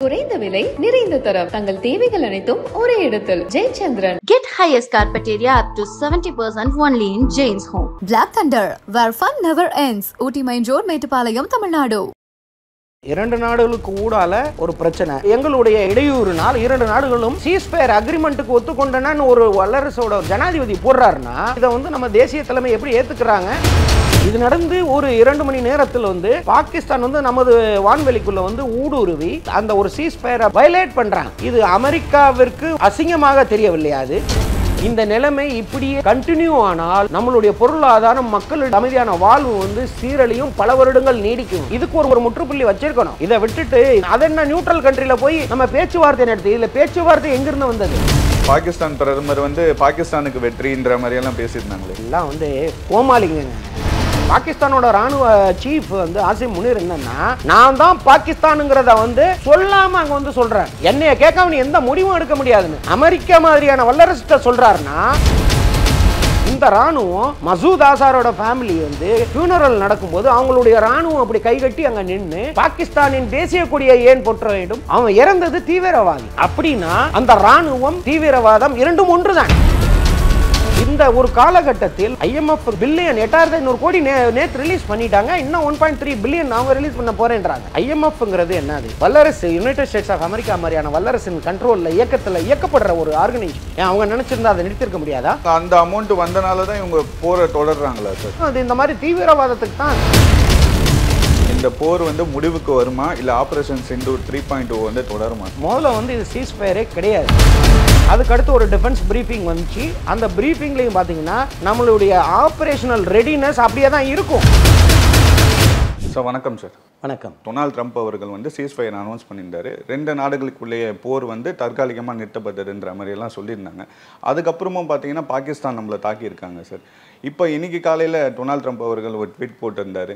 குறைந்த விலை நிறைந்த தரம் தங்கள் தேவைகள் அனைத்தும் ஒரே இடத்தில் Jayachandran. Get highest carpet area up to 70% only in Jane's Home. Black Thunder, where fun never ends. Ooty Main Road, Mettupalayam, Tamil Nadu. இரண்டு நாடுகளுக்கு ஊடால ஒரு பிரச்சனை. எங்களுடைய இடையூறுனால் இரண்டு நாடுகளும் சீஸ்ஃபயர் அக்ரிமெண்ட்டுக்கு ஒத்துக்கொண்டனன்னு ஒரு வல்லரசோட ஜனாதிபதி போடுறாருன்னா இதை நம்ம தேசிய தலைமை எப்படி ஏத்துக்கிறாங்க? இது நடந்து ஒரு 2 மணி நேரத்தில் பாகிஸ்தான் நமது வான்வெளிக்குள்ள ஊடுருவி அந்த ஒரு சீஸ்ஃபயரை வயலேட் பண்றாங்க. இது அமெரிக்காவிற்கு அசிங்கமாக தெரியவில்லையா? அது இந்த நிலைமை இப்படியே கண்டினியூ ஆனால் நம்மளுடைய பொருளாதாரம் மக்களுடைய அமைதியான வாழ்வு சீரழியும், பல வருடங்கள் நீடிக்கும். இதுக்கு ஒரு முற்றுப்புள்ளி வச்சிருக்கணும். இதை விட்டுட்டு அதென்ன நியூட்ரல் கண்ட்ரில போய் நம்ம பேச்சுவார்த்தை நடத்தி, இதுல பேச்சுவார்த்தை எங்கிருந்து வந்தது? பாகிஸ்தான் பிரதமர் பாகிஸ்தானுக்கு வெற்றின்ற மாதிரி எல்லாம் பேசியிருந்தாங்களே, எல்லாம் கோமாளிங்க. பாகிஸ்தானோட ராணுவ சீஃப் ஆசிம் முனீர் என்னன்னா, நான் தான் பாகிஸ்தானுங்கிறத சொல்லாம அங்க சொல்றேன். என்னைய கேட்காம நீ எந்த முடிவும் எடுக்க முடியாதுன்னு அமெரிக்கா மாதிரியான வல்லரசு சொல்றாருன்னா, இந்த ராணுவம் மசூத் ஆசாரோட ஃபேமிலி ஃபியூனரல் நடக்கும்போது அவங்களுடைய ராணுவம் அப்படி கைகட்டி அங்க நின்று பாகிஸ்தானின் தேசிய கொடியை ஏன் போற்ற வேண்டும்? அவன் இறந்தது தீவிரவாதி. அப்படின்னா அந்த ராணுவம் தீவிரவாதம் இரண்டும் ஒன்றுதான். இந்த ஒரு காலகட்டத்தில் IMF பில்லியன் 8500 கோடி நேற்று ரிலீஸ் பண்ணிட்டாங்க. இன்னும் 1.3 பில்லியன் அவங்க ரிலீஸ் பண்ண போறேன்றாங்க. IMFங்கிறது என்னது? வல்லரசு யுனைடெட் ஸ்டேட்ஸ் ஆஃப் அமெரிக்கா மாதிரியான வல்லரசின் கண்ட்ரோல்ல இயக்கப்படுற ஒரு ஆர்கனைசேஷன். அவங்க நினைச்சிருந்தா அதை நிறுத்திருக்க முடியாதா? அந்த அமௌண்ட் வந்தனால தான் இவங்க போரை தொடர்றாங்களா சார்? அது இந்த மாதிரி தீவிரவாதத்துக்கு தான். இந்த போர் முடிவுக்கு வருமா இல்ல ஆபரேஷன் சிந்தூர் 3.0 தொடருமா? முதல்ல இது சீஸ்ஃபயரே கிடையாது. அதுக்கடுத்து ஒரு டிஃபென்ஸ் பிரீஃபிங் வந்துச்சு. அந்த பிரீஃபிங்லையும் பார்த்தீங்கன்னா நம்மளுடைய ஆபரேஷனல் ரெடினஸ் அப்படியே தான் இருக்கும். சார் வணக்கம் சார். வணக்கம். டொனால்ட் ட்ரம்ப் அவர்கள் சீஸ்ஃபயர் அனௌன்ஸ் பண்ணியிருந்தாரு. 2 நாடுகளுக்குள்ளேயே போர் தற்காலிகமாக நிறுத்தப்பட்டதுன்ற மாதிரி எல்லாம் சொல்லியிருந்தாங்க. அதுக்கப்புறமும் பார்த்தீங்கன்னா பாகிஸ்தான் நம்மளை தாக்கியிருக்காங்க சார். இப்போ இன்னைக்கு காலையில் டொனால்ட் ட்ரம்ப் அவர்கள் ஒரு ட்வீட் போட்டிருந்தாரு.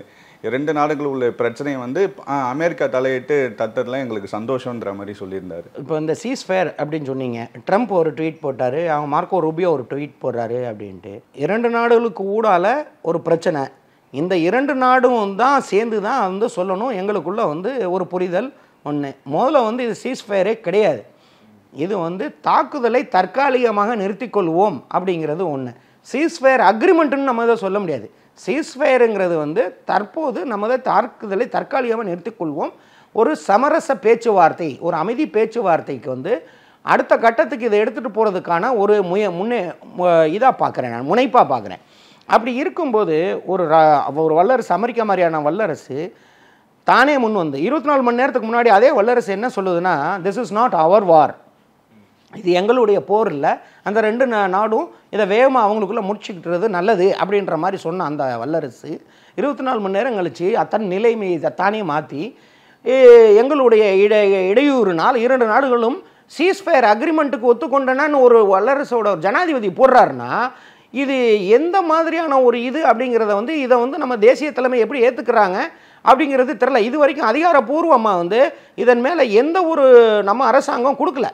2 நாடுகள் உள்ள பிரச்சனையை அமெரிக்கா தலையிட்டு தத்ததெல்லாம் எங்களுக்கு சந்தோஷன்ற மாதிரி சொல்லியிருந்தாரு. இப்போ இந்த சீஸ்ஃபயர் அப்படின்னு சொன்னீங்க, ட்ரம்ப் ஒரு ட்வீட் போட்டார், அவங்க மார்க்கோ ரூபியோ ஒரு ட்வீட் போடுறாரு அப்படின்ட்டு. 2 நாடுகளுக்கு ஊடால ஒரு பிரச்சனை. இந்த 2 நாடும் தான் சேர்ந்து தான் சொல்லணும் எங்களுக்குள்ள ஒரு புரிதல் ஒன்று. முதல்ல இது சீஸ்ஃபயரே கிடையாது. இது தாக்குதலை தற்காலிகமாக நிறுத்திக்கொள்வோம் அப்படிங்கிறது ஒன்று. சீஸ்ஃபயர் அக்ரிமெண்ட்டுன்னு நம்ம இதை சொல்ல முடியாது. சீஸ்ஃபயருங்கிறது தற்போது நமது தாக்குதலை தற்காலிகமாக நிறுத்திக்கொள்வோம், ஒரு சமரச பேச்சுவார்த்தை, ஒரு அமைதி பேச்சுவார்த்தைக்கு அடுத்த கட்டத்துக்கு இதை எடுத்துகிட்டு போகிறதுக்கான ஒரு இதாக பார்க்குறேன், நான் முனைப்பாக பார்க்குறேன். அப்படி இருக்கும்போது ஒரு வல்லரசு, அமெரிக்கா மாதிரியான வல்லரசு தானே முன் 24 மணி நேரத்துக்கு முன்னாடி அதே வல்லரசு என்ன சொல்லுதுன்னா, திஸ் இஸ் நாட் அவர் வார், இது எங்களுடைய போர் இல்லை, அந்த 2 நாடும் இதை வேகமாக அவங்களுக்குள்ளே முடிச்சுக்கிட்டுறது நல்லது அப்படின்ற மாதிரி சொன்ன அந்த வல்லரசு 24 மணி நேரம் கழித்து அத்தனை நிலைமையை தானே மாற்றி எங்களுடைய இடையூறுனால் 2 நாடுகளும் சீஸ்ஃபயர் அக்ரிமெண்ட்டுக்கு ஒத்துக்கொண்டனன்னு ஒரு வல்லரசோட ஜனாதிபதி போடுறாருன்னா இது எந்த மாதிரியான ஒரு இது அப்படிங்கிறத இதை நம்ம தேசிய தலைமை எப்படி ஏற்றுக்கிறாங்க அப்படிங்கிறது தெரில. இது வரைக்கும் அதிகாரப்பூர்வமாக இதன் மேலே எந்த ஒரு நம்ம அரசாங்கம் கொடுக்கல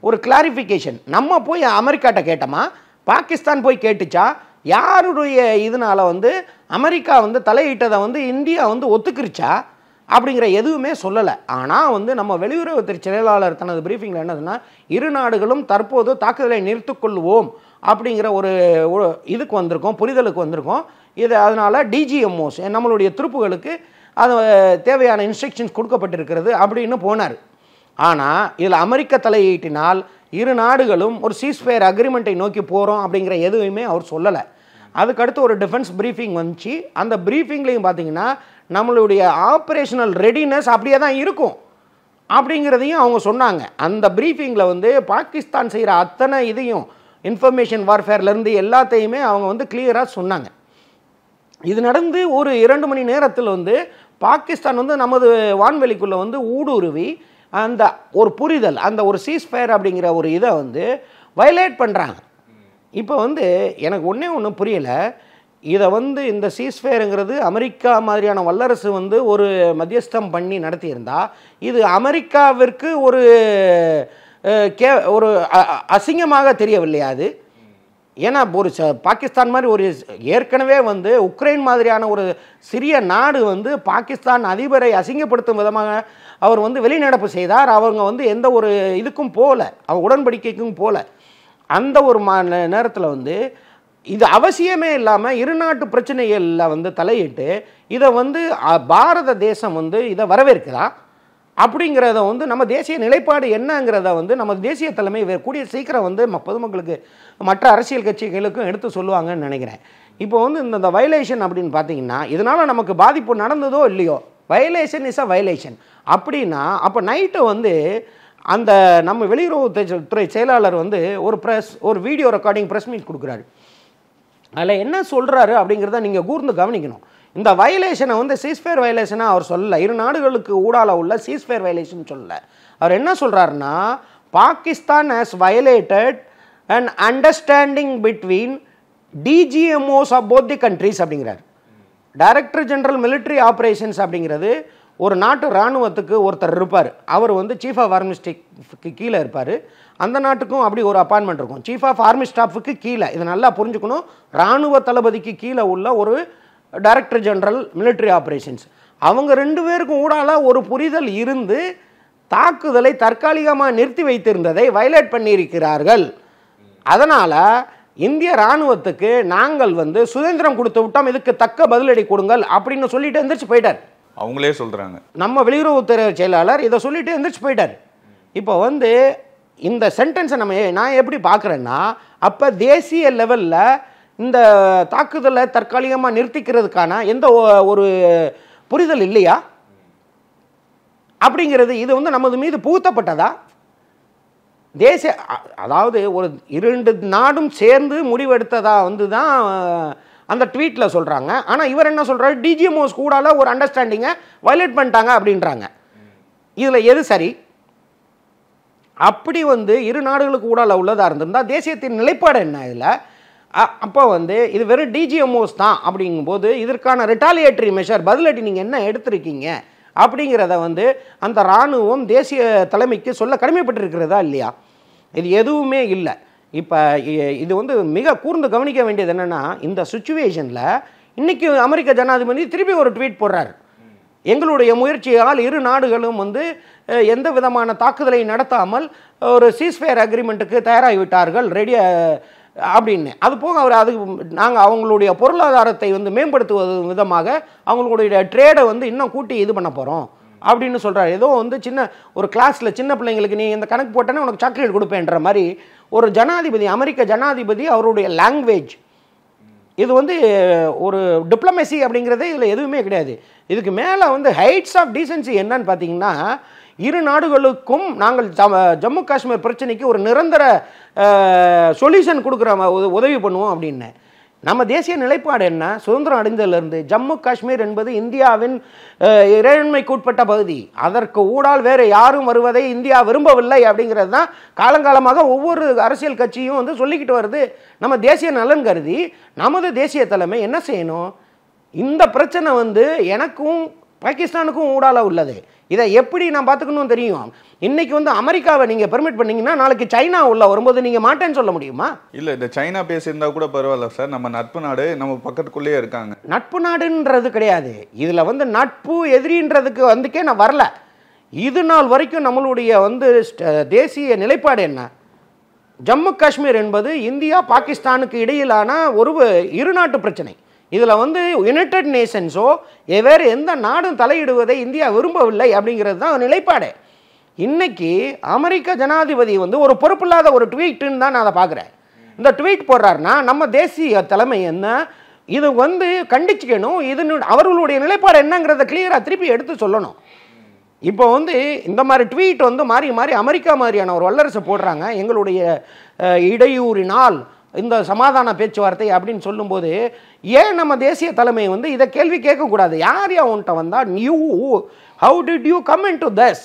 ஒரு கிளாரிஃபிகேஷன். நம்ம போய் அமெரிக்காட்ட கேட்டோமா, பாகிஸ்தான் போய் கேட்டுச்சா, யாருடைய இதனால் அமெரிக்கா தலையிட்டதை இந்தியா ஒத்துக்கிருச்சா அப்படிங்கிற எதுவுமே சொல்லலை. ஆனால் நம்ம வெளியுறவுத்துறை செயலாளர் தனது பிரீஃபிங்கில் என்னதுன்னா, 2 நாடுகளும் தற்போது தாக்குதலை நிறுத்திக்கொள்வோம் அப்படிங்கிற ஒரு இதுக்கு வந்திருக்கோம், புரிதலுக்கு வந்திருக்கோம். இது அதனால் DGMOs நம்மளுடைய துருப்புகளுக்கு அது தேவையான இன்ஸ்ட்ரக்ஷன்ஸ் கொடுக்கப்பட்டிருக்கிறது அப்படின்னு போனார். ஆனால் இதில் அமெரிக்க தலையீட்டினால் 2 நாடுகளும் ஒரு சீஸ்ஃபயர் அக்ரிமெண்ட்டை நோக்கி போகிறோம் அப்படிங்கிற எதுவுமே அவர் சொல்லலை. அதுக்கடுத்து ஒரு டிஃபென்ஸ் பிரீஃபிங் வந்துச்சு. அந்த பிரீஃபிங்லேயும் பார்த்தீங்கன்னா நம்மளுடைய ஆப்ரேஷனல் ரெடினஸ் அப்படியே தான் இருக்கும் அப்படிங்கிறதையும் அவங்க சொன்னாங்க. அந்த பிரீஃபிங்கில் பாகிஸ்தான் செய்கிற அத்தனை இதையும் இன்ஃபர்மேஷன் வார்ஃபேர்லேருந்து எல்லாத்தையுமே அவங்க கிளியராக சொன்னாங்க. இது நடந்து ஒரு 2 மணி நேரத்தில் பாகிஸ்தான் நமது வான்வெளிக்குள்ளே ஊடுருவி அந்த ஒரு புரிதல், அந்த ஒரு சீஸ்ஃபயர் அப்படிங்கிற ஒரு இதை வயலேட் பண்ணுறாங்க. இப்போ எனக்கு ஒன்று புரியலை. இதை இந்த சீஸ்ஃபயருங்கிறது அமெரிக்கா மாதிரியான வல்லரசு ஒரு மத்தியஸ்தம் பண்ணி நடத்தியிருந்தால் இது அமெரிக்காவிற்கு ஒரு அசிங்கமாக தெரியவில்லையா? அது ஏன்னா ஒரு பாகிஸ்தான் மாதிரி ஒரு ஏற்கனவே உக்ரைன் மாதிரியான ஒரு சிறிய நாடு பாகிஸ்தான் அதிபரை அசிங்கப்படுத்தும் விதமாக அவர் வந்து வெளிநடப்பு செய்தார். அவங்க வந்து எந்த ஒரு இதுக்கும் போகல, அவர் உடன்படிக்கைக்கும் போகல. அந்த ஒரு நேரத்தில் வந்து இது அவசியமே இல்லாமல் இரு நாட்டு பிரச்சனைகளில் வந்து தலையிட்டு இதை வந்து பாரத தேசம் வந்து இதை வரவேற்குதா அப்படிங்கிறத வந்து நம்ம தேசிய நிலைப்பாடு என்னங்கிறத வந்து நம்ம தேசிய தலைமை கூடிய சீக்கிரம் வந்து பொதுமக்களுக்கு மற்ற அரசியல் கட்சிகளுக்கும் எடுத்து சொல்லுவாங்கன்னு நினைக்கிறேன். இப்போ வந்து இந்த வயலேஷன் அப்படின்னு பார்த்தீங்கன்னா இதனால் நமக்கு பாதிப்பு நடந்ததோ இல்லையோ, வயலேஷன் இஸ் அ வயலேஷன் அப்படின்னா அப்போ நைட்டு வந்து அந்த நம்ம வெளியுறவுத்துறை செயலாளர் வந்து ஒரு வீடியோ ரெக்கார்டிங் ப்ரெஸ் மீட் கொடுக்குறாரு. அதில் என்ன சொல்கிறாரு அப்படிங்கிறத நீங்கள் கூர்ந்து கவனிக்கணும். இந்த வயலேஷனை வந்து சீஸ்ஃபயர் வயலேஷனாக அவர் சொல்லலை, இரு நாடுகளுக்கு ஊடால உள்ள சீஸ்ஃபயர் வயலேஷன் சொல்லலை. அவர் என்ன சொல்கிறாருன்னா, Pakistan has violated and understanding between DGMOs of both the countries அப்படிங்கிறார். டைரக்டர் ஜெனரல் மிலிட்ரி ஆப்ரேஷன்ஸ் அப்படிங்கிறது ஒரு நாட்டு இராணுவத்துக்கு ஒருத்தர் இருப்பார், அவர் வந்து சீஃப் ஆஃப் ஆர்மி ஸ்டாஃப்க்கு கீழே இருப்பார். அந்த நாட்டுக்கும் அப்படி ஒரு அப்பாயின்மெண்ட் இருக்கும், சீஃப் ஆஃப் ஆர்மி ஸ்டாஃபுக்கு கீழே. இதை நல்லா புரிஞ்சுக்கணும். இராணுவ தளபதிக்கு கீழே உள்ள ஒரு டைரக்டர் ஜெனரல் மிலிட்ரி ஆப்ரேஷன்ஸ், அவங்க 2 பேருக்கும் ஊடால ஒரு புரிதல் இருந்து தாக்குதலை தற்காலிகமாக நிறுத்தி வைத்திருந்ததை வயலேட் பண்ணியிருக்கிறார்கள். அதனால் இந்திய இராணுவத்துக்கு நாங்கள் வந்து சுதந்திரம் கொடுத்து விட்டோம், இதுக்கு தக்க பதிலடி கொடுங்கள் அப்படின்னு சொல்லிட்டு எந்திரிச்சு போயிட்டார். அவங்களே சொல்கிறாங்க, நம்ம வெளியுறவுத்துறை செயலாளர் இதை சொல்லிட்டு எந்திரிச்சு போயிட்டார். இப்போ வந்து இந்த சென்டென்ஸை நான் எப்படி பார்க்குறேன்னா, அப்போ தேசிய லெவலில் இந்த தாக்குதலை தற்காலிகமாக நிறுத்திக்கிறதுக்கான எந்த ஒரு புரிதல் இல்லையா அப்படிங்கிறது இது வந்து நமது மீது புகுத்தப்பட்டதா? தேசிய அதாவது ஒரு 2 நாடும் சேர்ந்து முடிவெடுத்ததா வந்து தான் அந்த ட்வீட்டில் சொல்கிறாங்க. ஆனால் இவர் என்ன சொல்கிறாரு, டிஜிஎம்ஓஸ் கூடால ஒரு அண்டர்ஸ்டாண்டிங்கை வயலேட் பண்ணிட்டாங்க அப்படின்றாங்க. இதில் எது சரி? அப்படி வந்து இரு நாடுகளுக்கு ஊடால உள்ளதாக இருந்திருந்தால் தேசியத்தின் நிலைப்பாடு என்ன இதில்? அப்போ வந்து இது வெறும் டிஜிஎம்ஓஸ் தான் அப்படிங்கும்போது இதற்கான ரிட்டாலியேட்டரி மெஷர் பதிலடி நீங்கள் என்ன எடுத்திருக்கீங்க அப்படிங்கிறத வந்து அந்த இராணுவம் தேசிய தலைமைக்கு சொல்ல கடமைப்பட்டிருக்கிறதா இல்லையா? இது எதுவுமே இல்லை. இப்போ இது வந்து மிக கூர்ந்து கவனிக்க வேண்டியது என்னென்னா, இந்த சுச்சுவேஷனில் இன்றைக்கி அமெரிக்க ஜனாதிபதி திருப்பி ஒரு ட்வீட் போடுறார், எங்களுடைய முயற்சியால் இரு நாடுகளும் வந்து எந்த விதமான தாக்குதலை நடத்தாமல் ஒரு சீஸ்ஃபயர் அக்ரிமெண்ட்டுக்கு தயாராகிவிட்டார்கள் ரெடி அப்படின்னு. அது போக அவர் நாங்கள் அவங்களுடைய பொருளாதாரத்தை வந்து மேம்படுத்துவது விதமாக அவங்களுடைய ட்ரேடை வந்து இன்னும் கூட்டி இது பண்ண போகிறோம் அப்படின்னு சொல்கிறார். ஏதோ வந்து ஒரு கிளாஸில் சின்ன பிள்ளைங்களுக்கு நீ இந்த கணக்கு போட்டேன்னா உனக்கு சாக்லேட் கொடுப்பேன்ற மாதிரி ஒரு ஜனாதிபதி, அமெரிக்க ஜனாதிபதி அவருடைய லாங்குவேஜ் இது வந்து ஒரு டிப்ளமேசி அப்படிங்கிறதே இதில் எதுவுமே கிடையாது. இதுக்கு மேலே வந்து ஹைட்ஸ் ஆஃப் டீசன்சி என்னன்னு பார்த்தீங்கன்னா, இரு நாடுகளுக்கும் நாங்கள் ஜம்மு காஷ்மீர் பிரச்சனைக்கு ஒரு நிரந்தர சொல்யூஷன் கொடுக்குற உதவி பண்ணுவோம் அப்படின்னு. நம்ம தேசிய நிலைப்பாடு என்ன? சுதந்திரம் அடைந்ததிலிருந்து ஜம்மு காஷ்மீர் என்பது இந்தியாவின் இறையாண்மைக்கு உட்பட்ட பகுதி, அதற்கு ஊடால் வேறு யாரும் வருவதை இந்தியா விரும்பவில்லை அப்படிங்கிறது தான் காலங்காலமாக ஒவ்வொரு அரசியல் கட்சியும் வந்து சொல்லிக்கிட்டு வருது. நம்ம தேசிய நலன் கருதி நமது தேசிய தலைமை என்ன செய்யணும்? இந்த பிரச்சனை வந்து எனக்கும் பாகிஸ்தானுக்கும் ஊடால உள்ளது, இதை எப்படி நான் பார்த்துக்கணும் தெரியும். இன்னைக்கு வந்து அமெரிக்காவை நீங்கள் பெர்மிட் பண்ணீங்கன்னா நாளைக்கு சைனா உள்ள வரும்போது நீங்கள் மாட்டேன்னு சொல்ல முடியுமா? இல்லை, இந்த சைனா பேசியிருந்தா கூட பரவாயில்ல சார், நம்ம நட்பு நாடு, நம்ம பக்கத்துக்குள்ளேயே இருக்காங்க. நட்பு நாடுன்றது கிடையாது இதில் வந்து, நட்பு எதிரின்றதுக்கு வந்துக்கே நான் வரல. இது நாள் வரைக்கும் நம்மளுடைய வந்து தேசிய நிலைப்பாடு என்ன? ஜம்மு காஷ்மீர் என்பது இந்தியா பாகிஸ்தானுக்கு இடையிலான ஒரு இரு நாட்டு பிரச்சனை. இதில் வந்து யுனைடெட் நேஷன்ஸோ வேறு எந்த நாடும் தலையிடுவதை இந்தியா விரும்பவில்லை அப்படிங்கிறது தான் நிலைப்பாடு. இன்னைக்கு அமெரிக்க ஜனாதிபதி வந்து ஒரு பொறுப்பில்லாத ஒரு ட்வீட்டுன்னு தான் நான் அதை பார்க்குறேன். இந்த ட்வீட் போடுறாருன்னா நம்ம தேசிய தலைமை என்ன இது வந்து கண்டிச்சுக்கணும், இது அவர்களுடைய நிலைப்பாடு என்னங்கிறத கிளியராக திருப்பி எடுத்து சொல்லணும். இப்போ வந்து இந்த மாதிரி ட்வீட் வந்து மாறி மாறி அமெரிக்கா மாதிரியான ஒரு வல்லரசை போடுறாங்க. எங்களுடைய இடையூறினால் இந்த சமாதான பேச்சுவார்த்தை அப்படின்னு சொல்லும்போது ஏன் நம்ம தேசிய தலைமை வந்து இதை கேள்வி கேட்கக்கூடாது? யார் உன்ட்ட வந்தால் knew how did you come in to this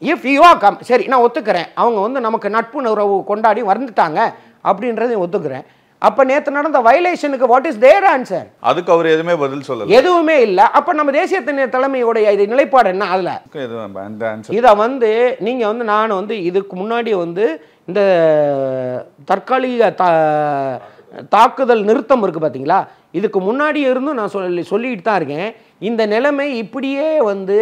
if you are come? சரி, நான் ஒத்துக்கிறேன், அவங்க வந்து நமக்கு நட்புணர்வு கொண்டாடி வந்துட்டாங்க அப்படின்றதையும் ஒத்துக்கிறேன். அப்போ நேற்று நடந்த வயலேஷனுக்கு வாட் இஸ் தேர் ஆன்சர்? அதுக்கு அவர் எதுவுமே பதில் சொல்லல, எதுவுமே இல்லை. அப்போ நம்ம தேசிய தலைமையுடைய இது நிலைப்பாடு என்ன? அதில் இதை வந்து நீங்கள் வந்து நான் வந்து இதுக்கு முன்னாடி வந்து இந்த தற்காலிக தாக்குதல் நிறுத்தம் இருக்குது பார்த்தீங்களா, இதுக்கு முன்னாடி இருந்தும் நான் சொல்லிட்டு தான் இருக்கேன். இந்த நிலைமை இப்படியே வந்து